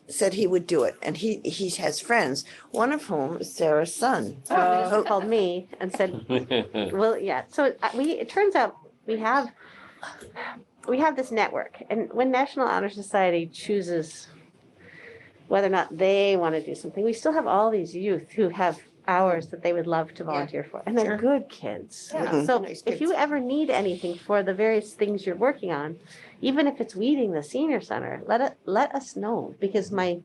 said he would do it. And he has friends, one of whom is Sarah's son. Who called me and said, well, yeah, so it turns out we have this network, and when National Honor Society chooses whether or not they want to do something, we still have all these youth who have hours that they would love to volunteer for, and they're good kids. Yeah. So Nice if you kids. ever need anything for the various things you're working on, even if it's weeding the senior center, let us know, because I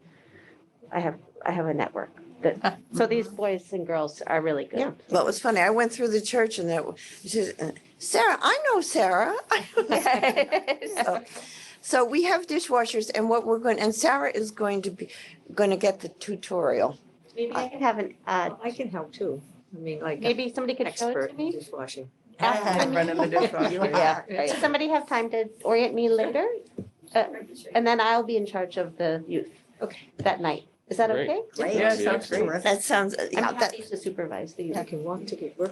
have a network that, so these boys and girls are really good. Yeah. Well, it was funny. I went through the church and she said, Sarah, I know Sarah. So we have dishwashers and what we're going, and Sarah is going to get the tutorial. Maybe I can have I can help too. I mean, like. maybe somebody could show it Expert to in me. dishwashing. After the Running the meeting. dishwasher. Yeah, Does right. somebody have time to orient me later? And then I'll be in charge of the youth. Okay. That night. Is that Great. okay? Great. Yeah, sounds great. Terrific. That sounds, I'm yeah, that, happy to supervise the You youth. can work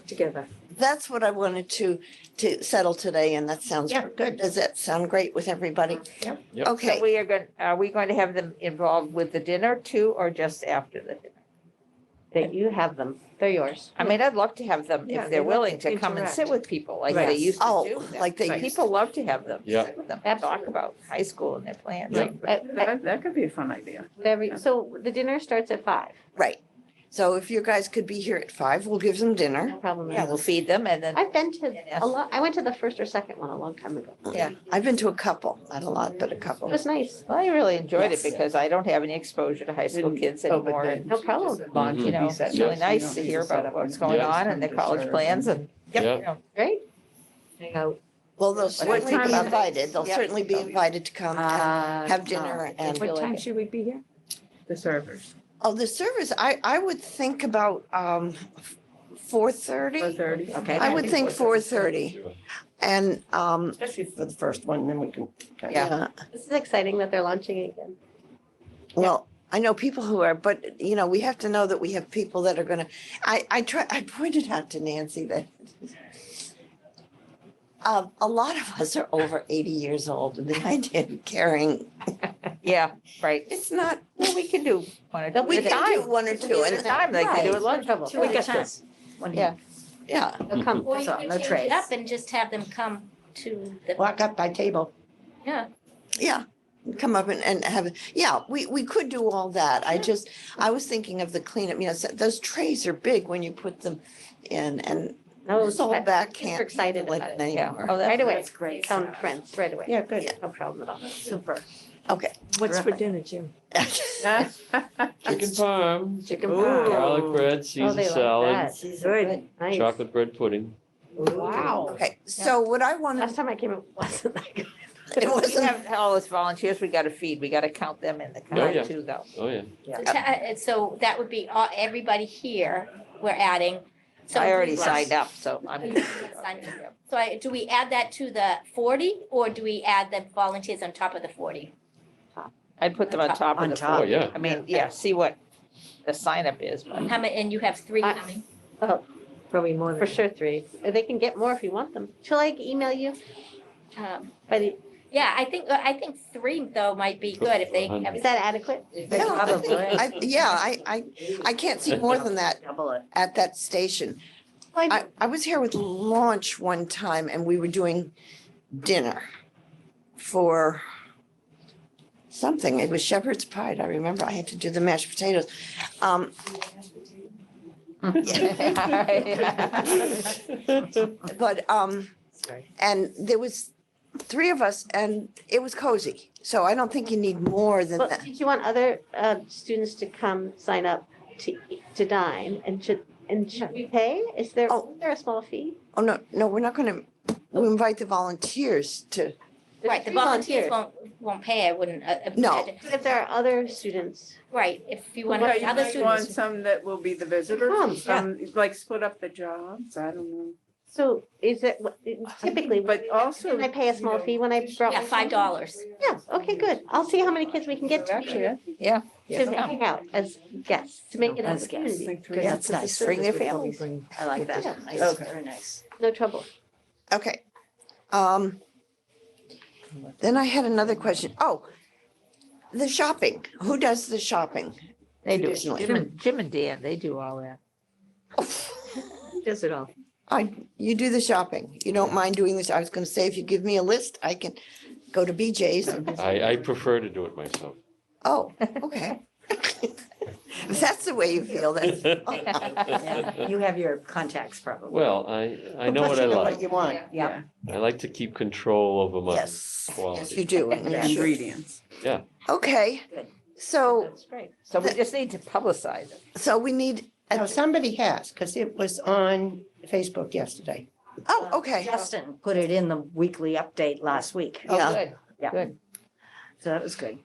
together. that's what I wanted to settle today and that sounds Yeah, good. Does that sound great with everybody? Yep. So Okay, are we going to have them involved with the dinner too, or just after the dinner? That you have them. They're yours. I mean, I'd love to have them, Yeah, if they they're love willing to to come and sit interact. with people like they Right. used to Oh, do. like they Right. used People love to have them, Yeah. sit with them, Absolutely. talk about high school and their plans. Yeah. That could be a fun idea. So the dinner starts at 5. right. So if you guys could be here at 5, we'll give them dinner. No problem. Yeah, we'll feed them and then, I've been to Yeah. a lot. I went to the first or second one a long time ago. yeah. I've been to a couple, not a lot, but a It couple. was nice. Well, I really enjoyed it Yes. because I don't have any exposure to high school kids anymore. and, No problem. Launch You would know, be it's set really up, so you nice don't to need hear set about up what's and going Yeah. on and their college plans and, Yeah. you know, Great. Hang out. Well, they'll What certainly time be is it? invited. They'll Yeah. certainly be invited to come and have dinner and, What time should we be here? The servers, oh, the service, I would think about 4:30. 4:30. Okay. I would think 4:30 and, Especially for the first one, then we can. Yeah. This is exciting that they're launching it again. well, I know people who are, but you know, we have to know that we have people that are gonna, I pointed out to Nancy that a lot of us are over 80 years old and the idea of carrying, yeah, right. it's not, Well, we can do one or two we at a can do time. 1 or 2 At a and, time, like they do at lunch. Trouble. We got this. Yeah. yeah. They'll come. Or you So, could no change trays. it up and just have them come to the, Walk up by table. yeah. Yeah, come up and have, yeah, we could do all that. I was thinking of the cleanup, you know, those trays are big when you put them in and No, this whole back kids are can't excited handle about it it. Yeah. anymore. Oh, Right away. That's great. Found friends right away. Yeah, good. Yeah. No problem at all. Super. Okay. What's for dinner, Jim? Chicken parm, Chicken Ooh. parm. garlic bread, Oh, Caesar they like salad, that. Good. Nice. chocolate bread pudding. Wow. Okay, so what I want Last to, time I came, it wasn't that good. it We wasn't, have all those volunteers we gotta feed. We gotta count them in the Oh, yeah. count too, though. Oh, yeah. So that would be everybody here, we're adding. So I already do- signed up, so I'm. So do we add that to the 40 or do we add the volunteers on top of the 40? I'd put them on top of On the top. Oh, 40. yeah. I mean, yeah, see what the sign up is, but How many, and you have 3 I- coming? Probably more than. For sure, 3. They can get more if you want them. Shall I email you by the, Yeah, I think 3 though might be good if they have. is that adequate? Probably. I can't see more than that Double it. at that station. I was here with launch one time and we were doing dinner for something. It was shepherd's pie. I remember I had to do the mashed potatoes. But, and there was 3 of us and it was cozy. So I don't think you need more than Well, that. did you want other students to come sign up to dine and should we pay? Is there Oh. a small fee? Oh, no, we're not gonna, we invite the volunteers to, Right, the Three volunteers won't pay, I wouldn't. No. But if there are other students, Right, if you Yeah, want you other might want students. some that will be the visitors, Come, and some, like split up the jobs, I don't know. so is it typically, But also. can I pay a small fee when I brought? Yeah, my son? $5. Yeah, okay, good. I'll see how many kids we can get to Actually, I Yeah. hang out as guests, to make it an As guests. opportunity. think Yeah, that's nice. bring their families. I like Yeah. that. Nice, Okay. very nice. No trouble. Okay. Then I had another question. Oh, the shopping. Who does the shopping? They do. Traditionally. Jim and Dan, they do all that. Does it all. You do the shopping. You don't mind doing this. I was gonna say, if you give me a list, I can go to BJ's. I prefer to do it myself. Oh, okay. If that's the way you feel, then. Yeah, you have your contacts probably. Well, I know what I like. You want. Yeah. I like to keep control over my Yes, yes, you quality. do. and you The should. ingredients. Okay, Good. so, That's great. So we just need to publicize it. so we need, Now, somebody has, because it was on Facebook yesterday. oh, okay. Justin put it in the weekly update last week. Oh, Yeah. good. Yeah. Good. So that was good.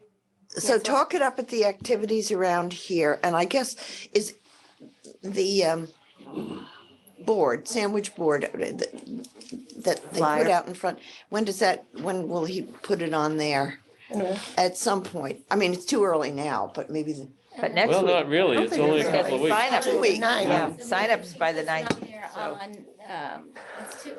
So talk it up at the activities around here, and I guess is the board, sandwich board that they put Flyer. out in front. When will he put it on there? At some point. I mean, it's too early now, but maybe, But next Well, week. not really. It's only a couple of weeks. Sign up, Wait. yeah, sign ups by the It's 9th. on there so- on,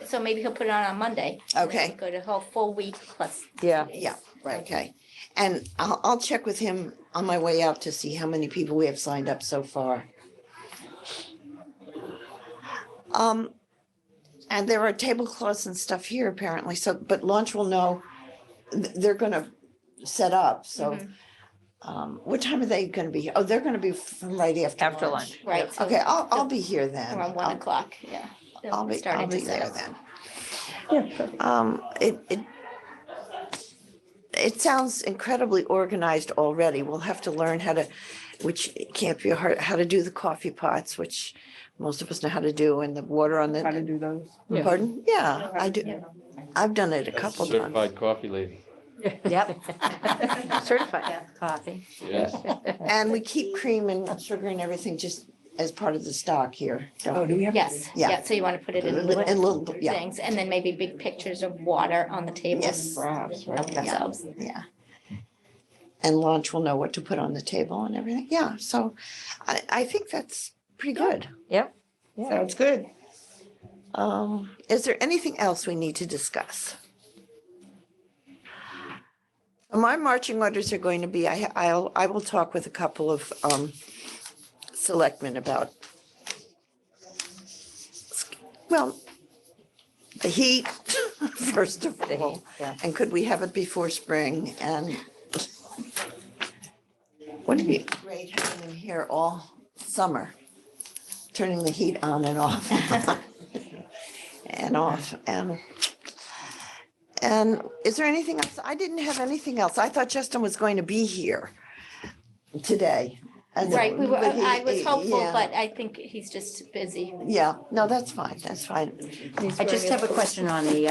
so maybe he'll put it on Monday. and then Okay. Go to whole full week plus. Yeah. yeah, okay. And I'll check with him on my way out to see how many people we have signed up so far. And there are tablecloths and stuff here apparently, so, but lunch will know, they're gonna set up, so. What time are they gonna be? here? Oh, they're gonna be from right after After lunch. lunch. Right. so Okay, I'll be here then. Around 1 I'll- o'clock, yeah. They'll I'll be start to set there up. then. It sounds incredibly organized already. We'll have to learn how to, which can't be hard, how to do the coffee pots, which most of us know how to do, and the water on How to the, do those. pardon? Yeah, I do. I've done it a couple times. Certified coffee lady. Yep. Certified. Yeah, coffee. Yes. And we keep cream and sugar and everything just as part of the stock here. don't we? we have? Yes, Yeah. yeah, so you want to put it in And little little, yeah, things, and then maybe big pictures of water on the table. Yes. Help themselves. yeah. And lunch will know what to put on the table and everything. Yeah, so I think that's pretty good. Yeah. Sounds good. Is there anything else we need to discuss? My marching orders are going to be, I will talk with a couple of selectmen about, well, the heat, first of The all, heat, yeah. and could we have it before spring? And wouldn't it be great having them here all summer, turning the heat on and off and off, and And is there anything else? I didn't have anything else. I thought Justin was going to be here today. And- Right, we were, but he- I was hopeful, yeah. but I think he's just busy. Yeah, no, that's fine, that's fine. I just have a question on the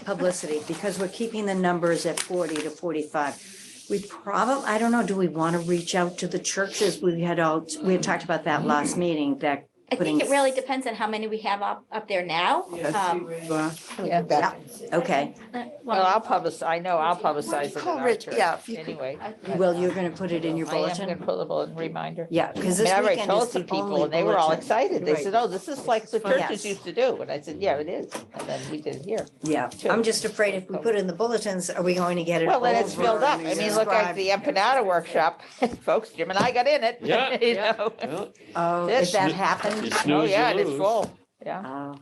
publicity, because we're keeping the numbers at 40 to 45. We probably, I don't know, do we want to reach out to the churches? We had talked about that last meeting, that I think it putting- really depends on how many we have up there now. Yeah. Okay, Well, I'll publicize, I know I'll publicize it at Call our Rich, church yeah, if you could- anyway. well, you're going to put it in your I am gonna bulletin? put a bulletin reminder. Yeah, because I mean, this I already weekend told is some the people only and they were all bulletin. excited. They Right. said, oh, this is like the Yes. churches used to do. And I said, yeah, it is. And then we did it here. Yeah, I'm just afraid if we put it in the bulletins, are we going to get it Well, then it's over filled up. and I mean, look at described? the empanada workshop. Folks, Jim and I got in it. Yeah. You know? Well, Oh, This- if that You happened? Oh, snooze, yeah, you and it's lose. full. Yeah, Oh,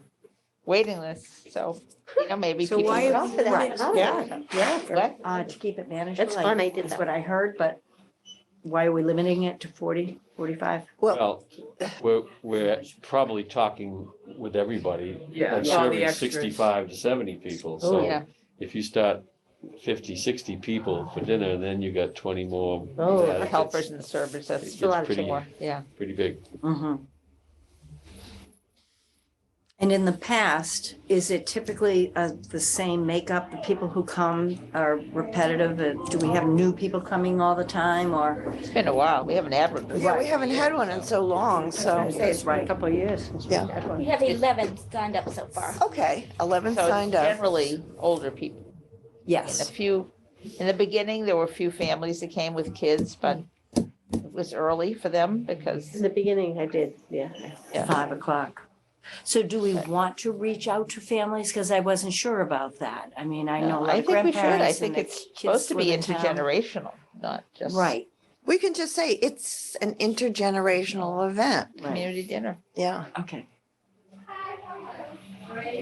waiting list. So, you know, maybe So people. why- Well, for that, Right. oh, yeah. What? To keep it manageable. That's fun, I did That's that. what I heard, but why are we limiting it to 40, 45? Well, Well, we're probably talking with everybody. Yeah, and all the serving extras. 65 to 70 people. Oh, So yeah. if you start 50, 60 people for dinner, then you got 20 more. Oh, Yeah, it Helpers gets and the servers, it that's gets a lot of pretty- more. Yeah. Pretty big. Mm-hmm. And in the past, is it typically the same makeup? The people who come are repetitive? Do we have new people coming all the time, or? It's been a while. We haven't advertised. yeah, we haven't had one in so long, so, It's been a couple of years. since we Yeah. had one. We have 11 signed up so far. okay, 11 So signed up. generally older people. And a Yes. few, in the beginning, there were a few families that came with kids, but it was early for them because, In the beginning, I did, yeah. Yeah. 5 o'clock. So do we want to reach out to families? Because I wasn't sure about that. I mean, I know a lot I of think we should. I grandparents think and it's the supposed kids to be live in town. intergenerational, not just. Right, We can just say it's an intergenerational event, right, Community dinner. yeah. okay.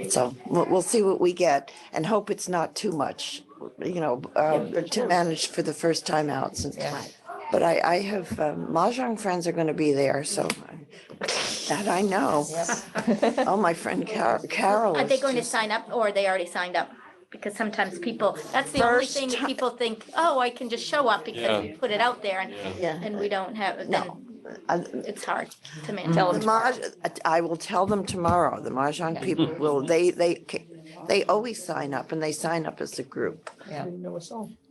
So we'll see what we get and hope it's not too much, you know, to manage for the first time out. Yeah. But I have, Mahjong friends are going to be there, so that I know. Yep. Oh, my friend Carol. Are they is going to just- sign up or are they already signed up? Because sometimes people, that's the only First thing that ti- people think, oh, I can just show up because Yeah. you put it out there and, Yeah. Yeah. and we don't have, No. then it's hard to manage. Tell The them. I will tell them tomorrow. The Mahjong people will, they always sign up and they sign up as a group. Yeah.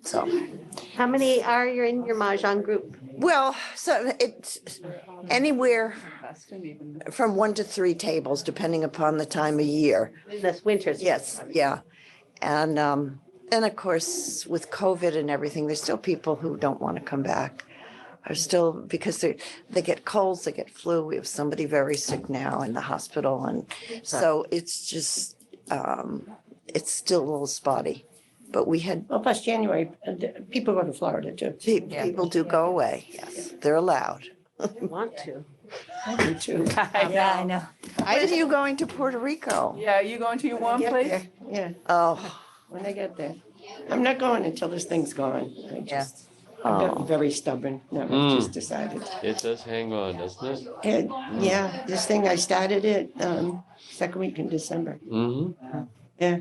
So, How many are you in your Mahjong group? well, so it's anywhere from 1 to 3 tables, depending upon the time of year. This winter. Yes, yeah. And of course, with COVID and everything, there's still people who don't want to come back. Are still, because they get colds, they get flu. We have somebody very sick now in the hospital. And so it's just, it's still a little spotty. But we had, Well, plus January, people go to Florida too. Yeah. people do go away. Yes, they're allowed. Want to. I do too. Yeah, I know. When are you going to Puerto Rico? Yeah, you going to your warm Get place? there, yeah, Oh, when I get there. I'm not going until this thing's gone. I'm oh. very stubborn. No, Mm. I just decided. It does hang on, doesn't it? And yeah, this thing, I started it second week in December. Mm-hmm. Yeah,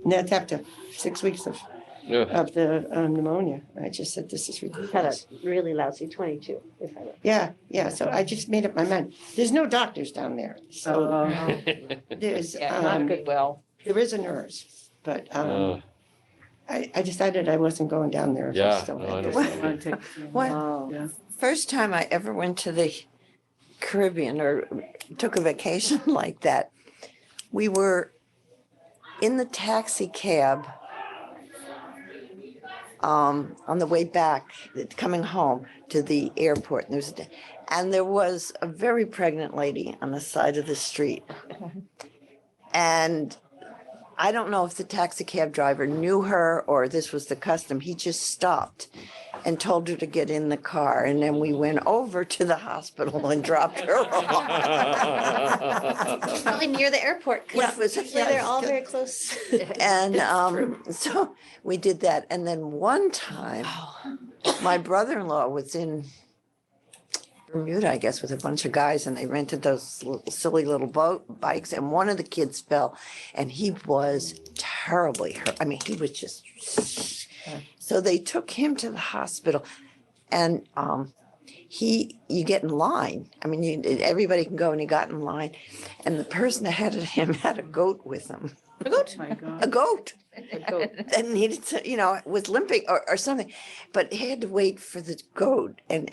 and that's after 6 weeks of Yeah. the pneumonia. I just said, this is Had a ridiculous. really lousy 22, if I remember. Yeah, so I just made up my mind. There's no doctors down there. So there's, Yeah, not good. Well, there is a nurse, but Uh, I decided I wasn't going down there. if I Yeah, still no, had I this don't thing. blame you. What? Oh. Yeah. First time I ever went to the Caribbean or took a vacation like that, we were in the taxi cab on the way back, coming home to the airport. And there was a very pregnant lady on the side of the street. And I don't know if the taxi cab driver knew her or this was the custom. He just stopped and told her to get in the car. And then we went over to the hospital and dropped her off. Probably near the airport. 'cause Yeah, it was- usually they're all very close. And so we did that. And then one time, my brother-in-law was in Bermuda, I guess, with a bunch of guys, and they rented those silly little boat bikes. And one of the kids fell, and he was terribly hurt. I mean, he was just, so they took him to the hospital and, you get in line. I mean, everybody can go and he got in line and the person ahead of him had a goat with him. A goat. My God. A goat. A goat. And needed to, was limping or something, but he had to wait for the goat and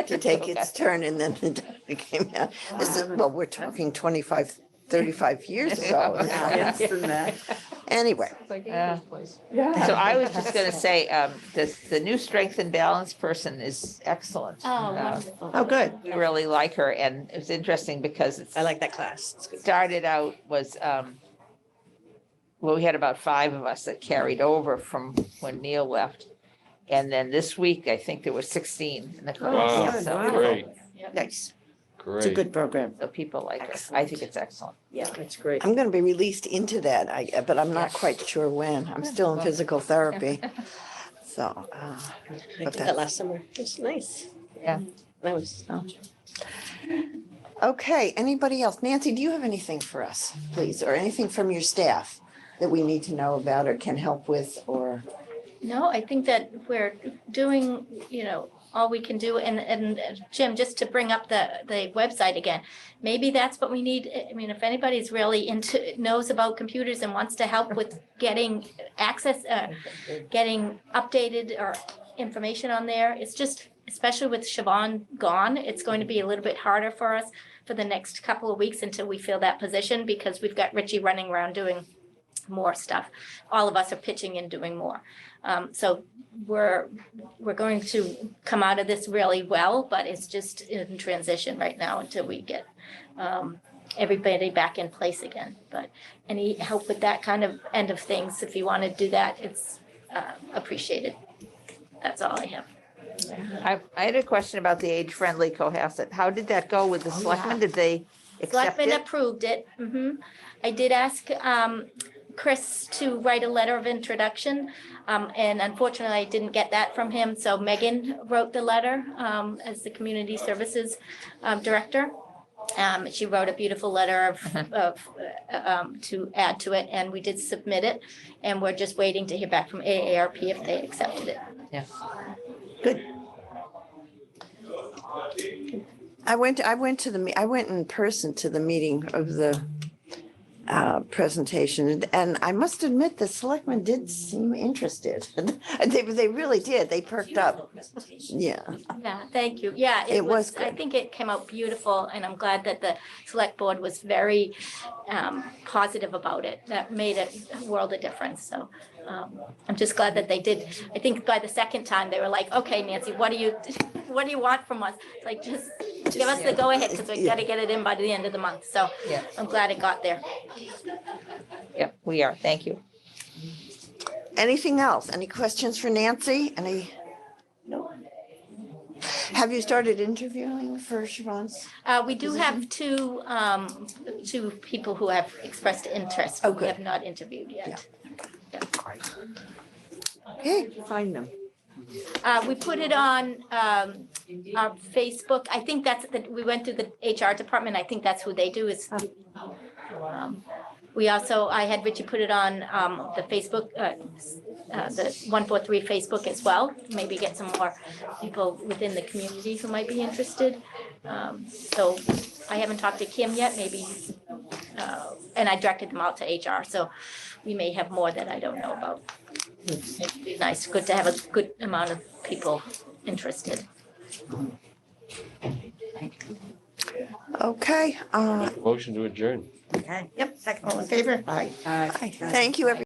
to take its turn, and then the doctor came out. This is, well, we're talking 25, 35 years ago. Yes, and that. Anyway, It's like Yeah. English place. Yeah. So I was just gonna say, the new strength and balance person is excellent. Oh, wonderful. Oh, good. We really like her, and it was interesting because it's I like that class. It's good. started out was, well, we had about 5 of us that carried over from when Neil left. And then this week, I think there were 16 in the Wow, class. So- great, Nice. great. It's a good program. So people like her. I think it's excellent. Yeah, it's great. I'm going to be released into that, but I'm not quite sure when. I'm still in physical therapy. So, I but did that that's- last summer. It's nice. Yeah. That was, okay, anybody else? Nancy, do you have anything for us, please, or anything from your staff that we need to know about or can help with, or? No, I think that we're doing, all we can do. And Jim, just to bring up the website again, maybe that's what we need. I mean, if anybody's really knows about computers and wants to help with getting access, getting updated or information on there, it's just, especially with Siobhan gone, it's going to be a little bit harder for us for the next couple of weeks until we fill that position, because we've got Richie running around doing more stuff. All of us are pitching and doing more. So we're going to come out of this really well, but it's just in transition right now until we get everybody back in place again. But any help with that kind of end of things, if you want to do that, it's appreciated. That's all I have. I had a question about the age-friendly Cohasset. How did that go with the selectmen? Did they accept Selectmen it? approved it. I did ask Chris to write a letter of introduction, and unfortunately I didn't get that from him. So Megan wrote the letter as the community services director. She wrote a beautiful letter of to add to it, and we did submit it, and we're just waiting to hear back from AARP if they accepted it. Yeah. Good. I went in person to the meeting of the presentation, and I must admit the selectmen did seem interested. They really did. They perked up. Yeah. Yeah, thank you. Yeah, It was I good. think it came out beautiful, and I'm glad that the select board was very positive about it. That made a world of difference. So I'm just glad that they did. I think by the second time they were like, okay, Nancy, what do you want from us? Like, just give us the go ahead, because we got to get it in by the end of the month. So Yeah. I'm glad it got there. Yeah, we are. Thank you. Anything else? Any questions for Nancy? Any? No. Have you started interviewing for Siobhan's? We do have two people who have expressed interest. Oh, We good. have not interviewed yet. Okay. find them. We put it on our Facebook. I think we went through the HR department. I think that's who they do is. I had Richie put it on the Facebook, the 143 Facebook as well. Maybe get some more people within the community who might be interested. So I haven't talked to Kim yet, maybe, and I directed them out to HR. So we may have more that I don't know about. It'd be nice, good to have a good amount of people interested. Okay. Motion to adjourn. Okay, yep, second. All in favor? Aye. Thank you, everyone.